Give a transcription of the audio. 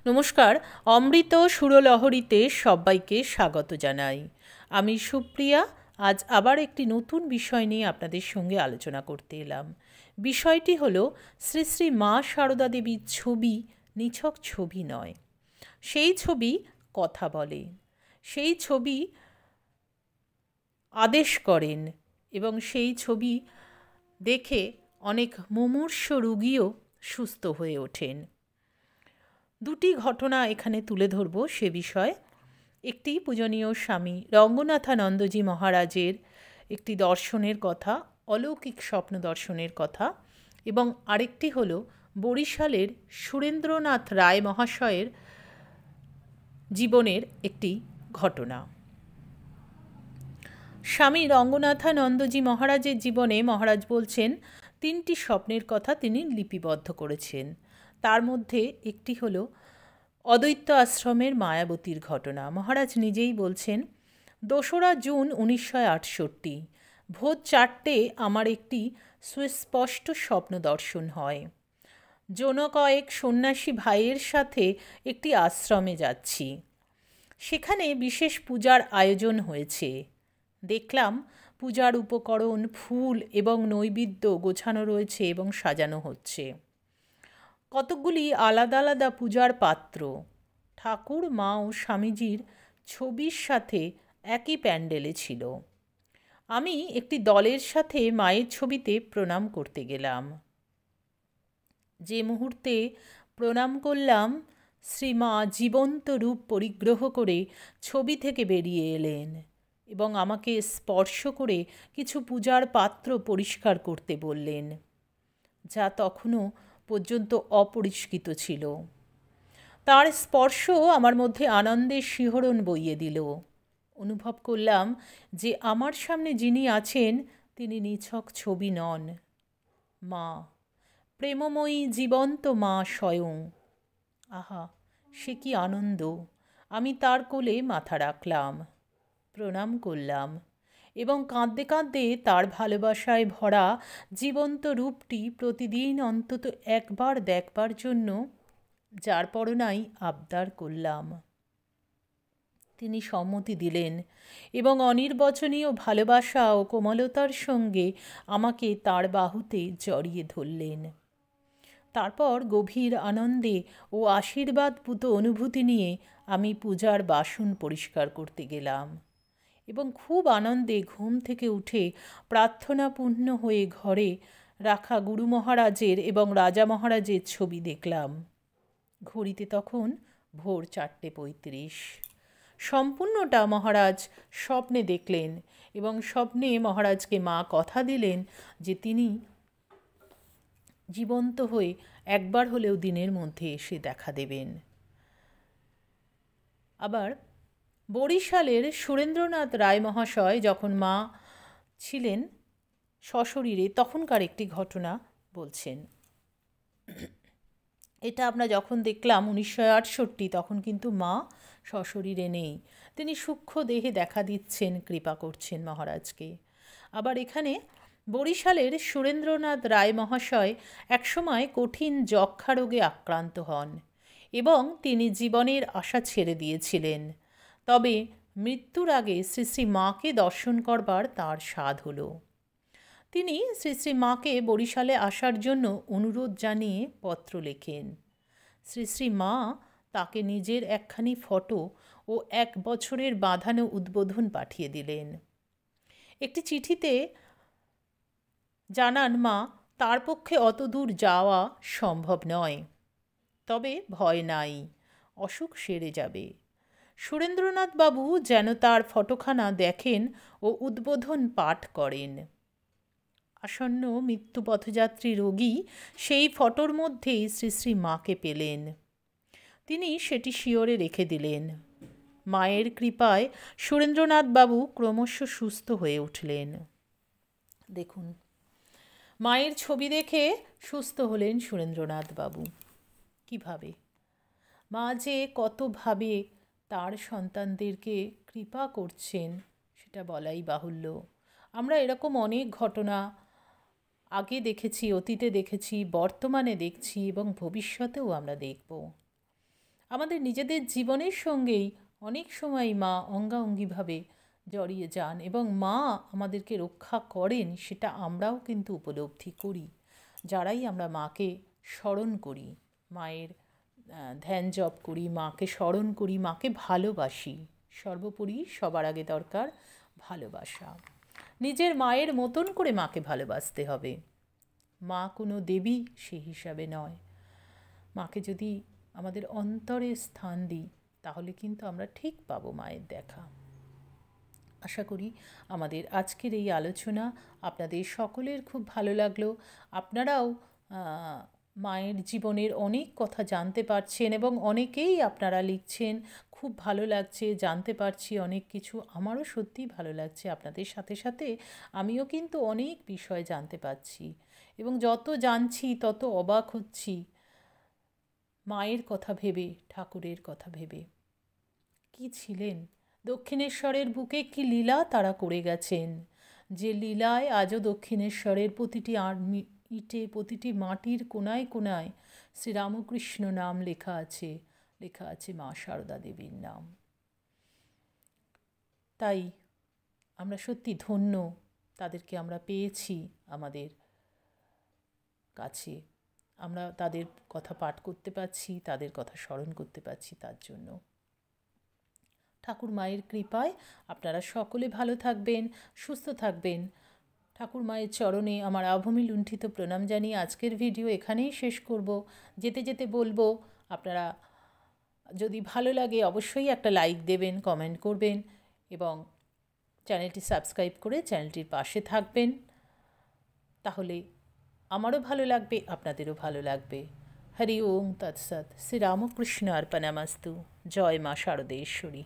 নমস্কার। অমৃত সুরলহরীতে সবাইকে স্বাগত জানাই। আমি সুপ্রিয়া। আজ আবার একটি নতুন বিষয় নিয়ে আপনাদের সঙ্গে আলোচনা করতে এলাম। বিষয়টি হলো শ্রী শ্রী মা সারদা দেবীর ছবি নিছক ছবি নয়, সেই ছবি কথা বলে, সেই ছবি আদেশ করেন এবং সেই ছবি দেখে অনেক মুমূর্ষ রোগীও সুস্থ হয়ে ওঠেন। দুটি ঘটনা এখানে তুলে ধরব সে বিষয়ে। একটি পূজনীয় স্বামী রঙ্গনাথানন্দজি মহারাজের একটি দর্শনের কথা, অলৌকিক স্বপ্ন দর্শনের কথা, এবং আরেকটি হল বরিশালের সুরেন্দ্রনাথ রায় মহাশয়ের জীবনের একটি ঘটনা। স্বামী রঙ্গনাথানন্দজি মহারাজের জীবনে মহারাজ বলছেন তিনটি স্বপ্নের কথা তিনি লিপিবদ্ধ করেছেন। তার মধ্যে একটি হলো অদ্বৈত আশ্রমের মায়াবতীর ঘটনা। মহারাজ নিজেই বলছেন, 2রা জুন 1968 ভোর 4টে আমার একটি সুস্পষ্ট স্বপ্ন দর্শন হয়। কয়েক সন্ন্যাসী ভাইয়ের সাথে একটি আশ্রমে যাচ্ছি। সেখানে বিশেষ পূজার আয়োজন হয়েছে। দেখলাম পূজার উপকরণ, ফুল এবং নৈবেদ্য গোছানো রয়েছে এবং সাজানো হচ্ছে। কতকগুলি আলাদা আলাদা পূজার পাত্র ঠাকুর, মা ও স্বামীজির ছবির সাথে একই প্যান্ডেলে ছিল। আমি একটি দলের সাথে মায়ের ছবিতে প্রণাম করতে গেলাম। যে মুহূর্তে প্রণাম করলাম, শ্রীমা জীবন্ত রূপ পরিগ্রহ করে ছবি থেকে বেরিয়ে এলেন এবং আমাকে স্পর্শ করে কিছু পূজার পাত্র পরিষ্কার করতে বললেন, যা তখনও পর্যন্ত অপরিষ্কৃত ছিল। তার স্পর্শ আমার মধ্যে আনন্দের শিহরণ বইয়ে দিল। অনুভব করলাম যে আমার সামনে যিনি আছেন তিনি নিছক ছবি নন, মা, প্রেমময়ী জীবন্ত মা স্বয়ং। আহা, সে কি আনন্দ! আমি তার কোলে মাথা রাখলাম, প্রণাম করলাম এবং কাঁদতে কাঁদতে তার ভালোবাসায় ভরা জীবন্ত রূপটি প্রতিদিন অন্তত একবার দেখবার জন্য যার পরনাই আবদার করলাম। তিনি সম্মতি দিলেন এবং অনির্বচনীয় ভালোবাসা ও কোমলতার সঙ্গে আমাকে তার বাহুতে জড়িয়ে ধরলেন। তারপর গভীর আনন্দে ও আশীর্বাদপূত অনুভূতি নিয়ে আমি পূজার বাসন পরিষ্কার করতে গেলাম এবং খুব আনন্দে ঘুম থেকে উঠে প্রার্থনাপূর্ণ হয়ে ঘরে রাখা গুরু মহারাজের এবং রাজা মহারাজের ছবি দেখলাম। ঘড়িতে তখন ভোর 4:35। সম্পূর্ণটা মহারাজ স্বপ্নে দেখলেন এবং স্বপ্নে মহারাজকে মা কথা দিলেন যে তিনি জীবন্ত হয়ে একবার হলেও দিনের মধ্যে এসে দেখা দেবেন। আবার বরিশালের সুরেন্দ্রনাথ রায় মহাশয় যখন মা ছিলেন সশরীরে তখনকার একটি ঘটনা বলছেন। এটা আমরা যখন দেখলাম 1968, তখন কিন্তু মা সশরীরে নেই, তিনি সূক্ষ্ম দেহে দেখা দিচ্ছেন, কৃপা করছেন মহারাজকে। আবার এখানে বরিশালের সুরেন্দ্রনাথ রায় মহাশয় একসময় কঠিন যক্ষা রোগে আক্রান্ত হন এবং তিনি জীবনের আশা ছেড়ে দিয়েছিলেন। তবে মৃত্যুর আগে শ্রী শ্রী মাকে দর্শন করবার তাঁর সাধ হলো। তিনি শ্রী শ্রী মাকে বরিশালে আসার জন্য অনুরোধ জানিয়ে পত্র লেখেন। শ্রী শ্রী মা তাকে নিজের একখানি ফটো ও 1 বছরের বাঁধানো উদ্বোধন পাঠিয়ে দিলেন। একটি চিঠিতে জানান মা তার পক্ষে অত দূর যাওয়া সম্ভব নয়, তবে ভয় নাই, অসুখ সেরে যাবে। সুরেন্দ্রনাথ বাবু যেন তার ফটোখানা দেখেন ও উদ্বোধন পাঠ করেন। আসন্ন মৃত্যুপথযাত্রী রোগী সেই ফটোর মধ্যেই শ্রী শ্রী মাকে পেলেন। তিনি সেটি শিয়রে রেখে দিলেন। মায়ের কৃপায় সুরেন্দ্রনাথ বাবু ক্রমশ সুস্থ হয়ে উঠলেন। দেখুন, মায়ের ছবি দেখে সুস্থ হলেন সুরেন্দ্রনাথ বাবু। কিভাবে মা যে কতভাবে তার সন্তানদেরকে কৃপা করছেন সেটা বলাই বাহুল্য। আমরা এরকম অনেক ঘটনা আগে দেখেছি, অতীতে দেখেছি, বর্তমানে দেখছি এবং ভবিষ্যতেও আমরা দেখব। আমাদের নিজেদের জীবনের সঙ্গেই অনেক সময় মা অঙ্গাঅঙ্গিভাবে জড়িয়ে যান এবং মা আমাদেরকে রক্ষা করেন, সেটা আমরাও কিন্তু উপলব্ধি করি যারাই আমরা মাকে স্মরণ করি, মায়ের ধ্যান জপ করি, মাকে স্মরণ করি, মাকে ভালোবাসি। সর্বোপরি সবার আগে দরকার ভালোবাসা। নিজের মায়ের মতন করে মাকে ভালোবাসতে হবে। মা কোনো দেবী সেই হিসাবে নয়। মাকে যদি আমাদের অন্তরে স্থান দিই তাহলে কিন্তু আমরা ঠিক পাবো মায়ের দেখা। আশা করি আমাদের আজকের এই আলোচনা আপনাদের সকলের খুব ভালো লাগলো। আপনারাও মায়ের জীবনের অনেক কথা জানতে পারছেন এবং অনেকেই আপনারা লিখছেন, খুব ভালো লাগছে, জানতে পারছি অনেক কিছু। আমারও সত্যিই ভালো লাগছে। আপনাদের সাথে সাথে আমিও কিন্তু অনেক বিষয় জানতে পারছি এবং যত জানছি তত অবাক হচ্ছি মায়ের কথা ভেবে, ঠাকুরের কথা ভেবে। কি ছিলেন দক্ষিণেশ্বরের বুকে, কি লীলা তারা করে গেছেন, যে লীলায় আজও দক্ষিণেশ্বরের প্রতিটি ইটে, প্রতিটি মাটির কোনায় কোনায় শ্রীরামকৃষ্ণ নাম লেখা আছে, লেখা আছে মা সারদা দেবীর নাম। তাই আমরা সত্যি ধন্য, তাদেরকে আমরা পেয়েছি আমাদের কাছে। আমরা তাদের কথা পাঠ করতে পারছি, তাদের কথা স্মরণ করতে পারছি, তার জন্য ঠাকুর মায়ের কৃপায় আপনারা সকলে ভালো থাকবেন, সুস্থ থাকবেন। ঠাকুর মায়ের চরণে আমার আভূমি লুণ্ঠিত প্রণাম জানিয়ে আজকের ভিডিও এখানেই শেষ করব। যেতে যেতে বলবো, আপনারা যদি ভালো লাগে অবশ্যই একটা লাইক দেবেন, কমেন্ট করবেন এবং চ্যানেলটি সাবস্ক্রাইব করে চ্যানেলটির পাশে থাকবেন। তাহলে আমারও ভালো লাগবে, আপনাদেরও ভালো লাগবে। হরি ওম তৎসৎ। শ্রীরামকৃষ্ণ অর্পণমস্তু। জয় মা শারদেশ্বরী।